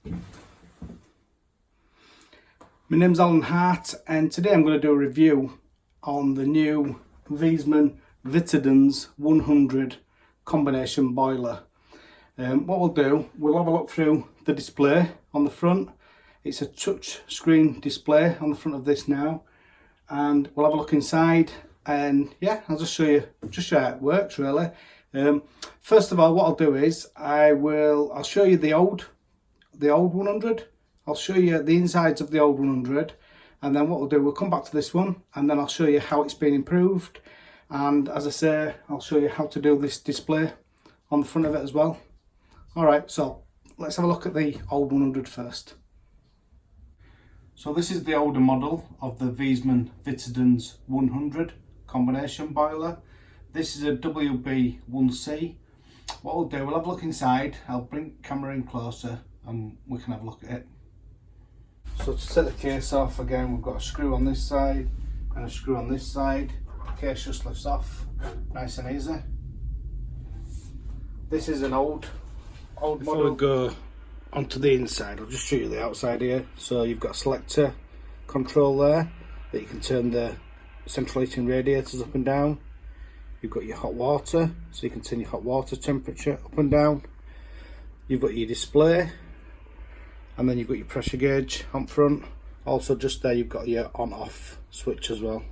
My name's Alan Hart, and today I'm going to do a review on the new Viessmann Vitodens 100 combination boiler. What we'll do, we'll have a look through the display on the front. It's a touch screen display on the front of this now, and we'll have a look inside, and yeah, I'll just show you how it works really. First of all, what I'll do is I'll show you the old 100. I'll show you the insides of the old 100, and then what we'll do, we'll come back to this one, and then I'll show you how it's been improved, and as I say, I'll show you how to do this display on the front of it as well. Alright, so let's have a look at the old 100 first. So this is the older model of the Viessmann Vitodens 100 combination boiler. This is a WB1C. What we'll do, we'll have a look inside. I'll bring the camera in closer and we can have a look at it. So to take the case off, again, we've got a screw on this side and a screw on this side. The case just lifts off, nice and easy. This is an old model. Before we go onto the inside, I'll just show you the outside here. So you've got a selector control there that you can turn the central heating radiators up and down. You've got your hot water, so you can turn your hot water temperature up and down. You've got your display, and then you've got your pressure gauge on front. Also just there you've got your on off switch as well.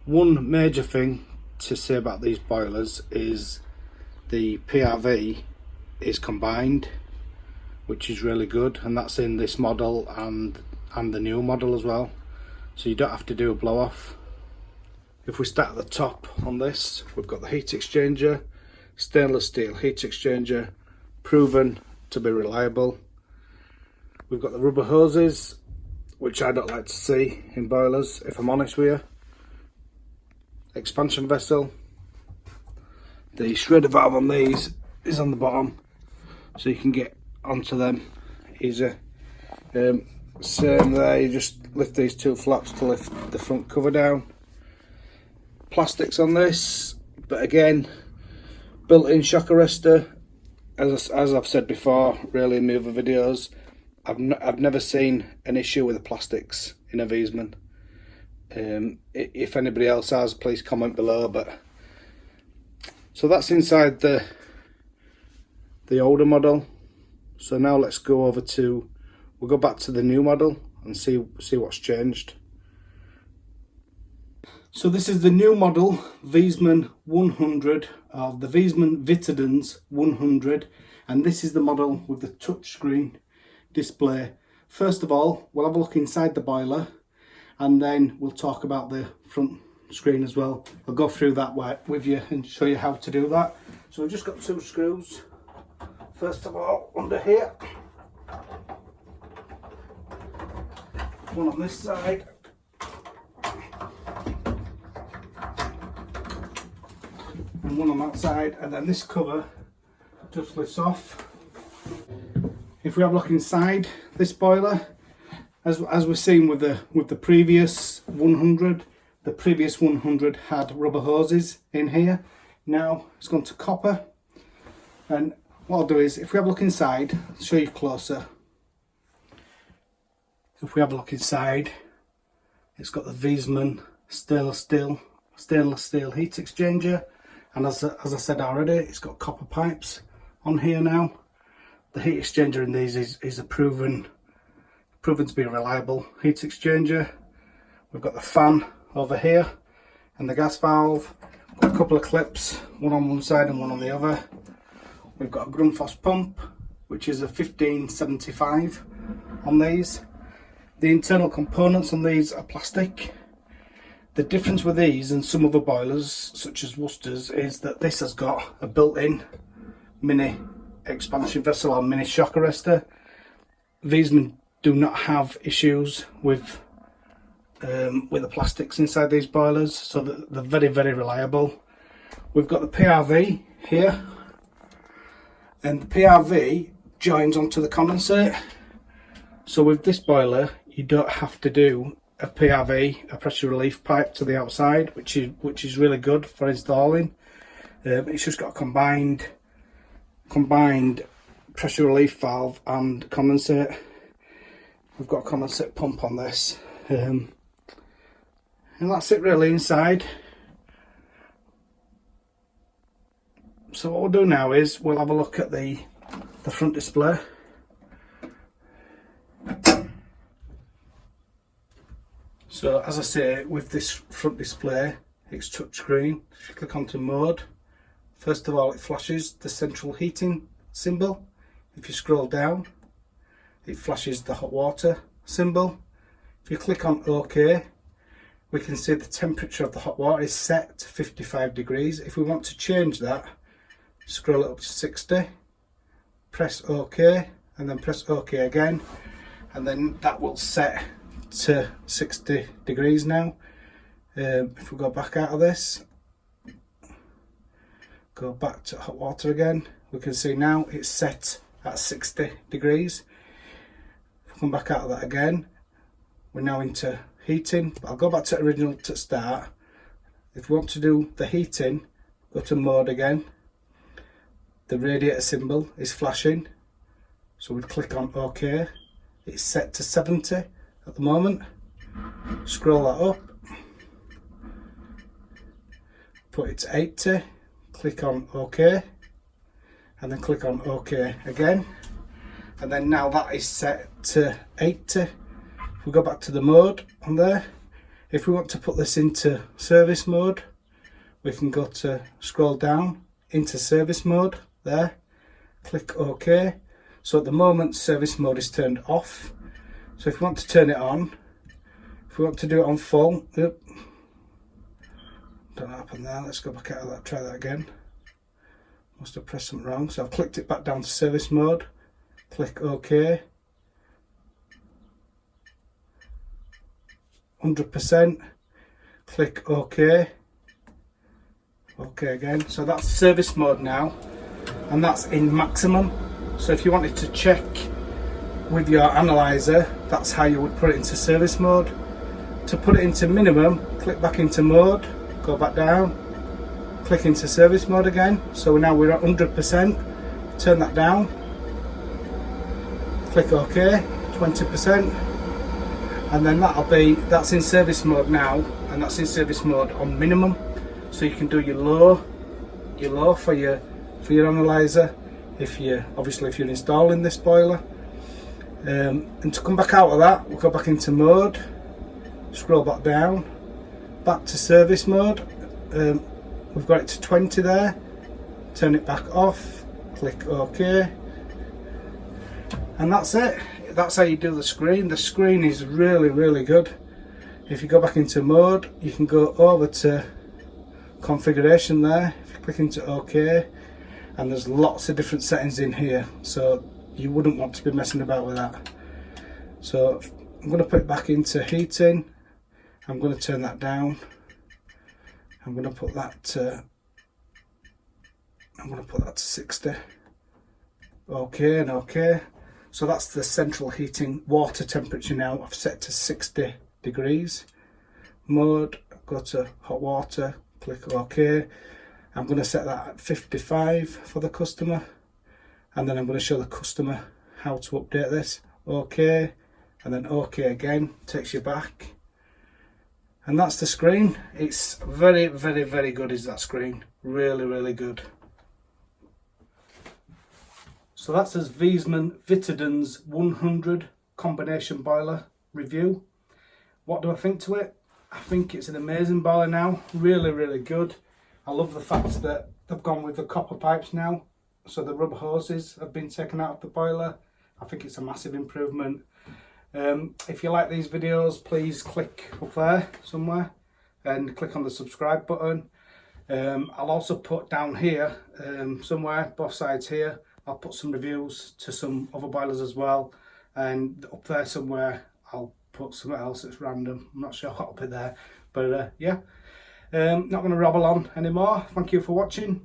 One major thing to say about these boilers is the PRV is combined, which is really good, and that's in this model and the new model as well, so you don't have to do a blow off. If we start at the top on this, we've got the heat exchanger, stainless steel heat exchanger, proven to be reliable. We've got the rubber hoses, which I don't like to see in boilers, if I'm honest with you. Expansion vessel. The shredder valve on these is on the bottom, so you can get onto them easy. Same there, you just lift these two flaps to lift the front cover down. Plastics on this, but again, built-in shock arrestor. As I've said before, really in my other videos, I've never seen an issue with the plastics in a Viessmann. If anybody else has, please comment below. But so that's inside the older model. So now let's go over to, we'll go back to the new model and see what's changed. So this is the new model Viessmann 100 of the Viessmann Vitodens 100, and this is the model with the touchscreen display. First of all, we'll have a look inside the boiler, and then we'll talk about the front screen as well. I'll go through that with you and show you how to do that. So we've just got two screws. First of all, under here, one on this side, and one on that side, and then this cover just lifts off. If we have a look inside this boiler, as we've seen with the previous 100, the previous 100 had rubber hoses in here. Now it's gone to copper, and what I'll do is, if we have a look inside, I'll show you closer. If we have a look inside, it's got the Viessmann stainless steel heat exchanger, and as I said already, it's got copper pipes on here now. The heat exchanger in these is a proven to be a reliable heat exchanger. We've got the fan over here and the gas valve. Got a couple of clips, one on one side and one on the other. We've got a Grundfos pump, which is a 1575 on these. The internal components on these are plastic. The difference with these and some other boilers, such as Worcester's, is that this has got a built-in mini expansion vessel or mini shock arrestor. Viessmann do not have issues with the plastics inside these boilers, so they're very, very reliable. We've got the PRV here, and the PRV joins onto the condensate. So with this boiler, you don't have to do a PRV, a pressure relief pipe to the outside, which is really good for installing. It's just got a combined pressure relief valve and condensate. We've got a condensate pump on this, and that's it really inside. So what we'll do now is we'll have a look at the front display. So as I say, with this front display, it's touchscreen. If you click onto mode, first of all it flashes the central heating symbol. If you scroll down, it flashes the hot water symbol. If you click on OK, we can see the temperature of the hot water is set to 55 degrees. If we want to change that, scroll it up to 60, press OK, and then press OK again, and then that will set to 60 degrees now. If we go back out of this, go back to hot water again, we can see now it's set at 60 degrees. If we come back out of that again, we're now into heating. I'll go back to original to start. If we want to do the heating, go to mode again. The radiator symbol is flashing, so we'd click on OK. It's set to 70 at the moment. Scroll that up, put it to 80, click on OK, and then click on OK again, and then now that is set to 80. If we go back to the mode on there, if we want to put this into service mode, we can go to scroll down into service mode there, click OK. So at the moment service mode is turned off. So if we want to turn it on, if we want to do it on full, don't know what happened there, let's go back out of that, try that again. Must have pressed something wrong. So I've clicked it back down to service mode, click OK. 100%, click OK, OK again. So that's service mode now, and that's in maximum. So if you wanted to check with your analyzer, that's how you would put it into service mode. To put it into minimum, click back into mode, go back down, click into service mode again. So now we're at 100%, turn that down, click OK, 20%, and then that's in service mode now, and that's in service mode on minimum. So you can do your low for your analyzer if you're installing this boiler. And to come back out of that, we'll go back into mode, scroll back down, back to service mode. We've got it to 20 there, turn it back off, click OK, and that's it. That's how you do the screen. The screen is really good. If you go back into mode, you can go over to configuration there. If you click into OK, and there's lots of different settings in here, so you wouldn't want to be messing about with that. So I'm going to put it back into heating. I'm going to turn that down. I'm going to put that to 60. OK and OK. So that's the central heating water temperature now. I've set to 60 degrees. Mode, go to hot water, click OK. I'm going to set that at 55 for the customer, and then I'm going to show the customer how to update this. OK, and then OK again, takes you back, and that's the screen. It's very good, is that screen. Really good. So that's his Viessmann Vitodens 100 combination boiler review. What do I think to it? I think it's an amazing boiler now. Really good. I love the fact that they've gone with the copper pipes now, so the rubber hoses have been taken out of the boiler. I think it's a massive improvement. If you like these videos, please click up there somewhere and click on the subscribe button. I'll also put down here somewhere, both sides here, I'll put some reviews to some other boilers as well, and up there somewhere I'll put something else that's random. I'm not sure what'll be there, but yeah, not going to rabble on anymore. Thank you for watching.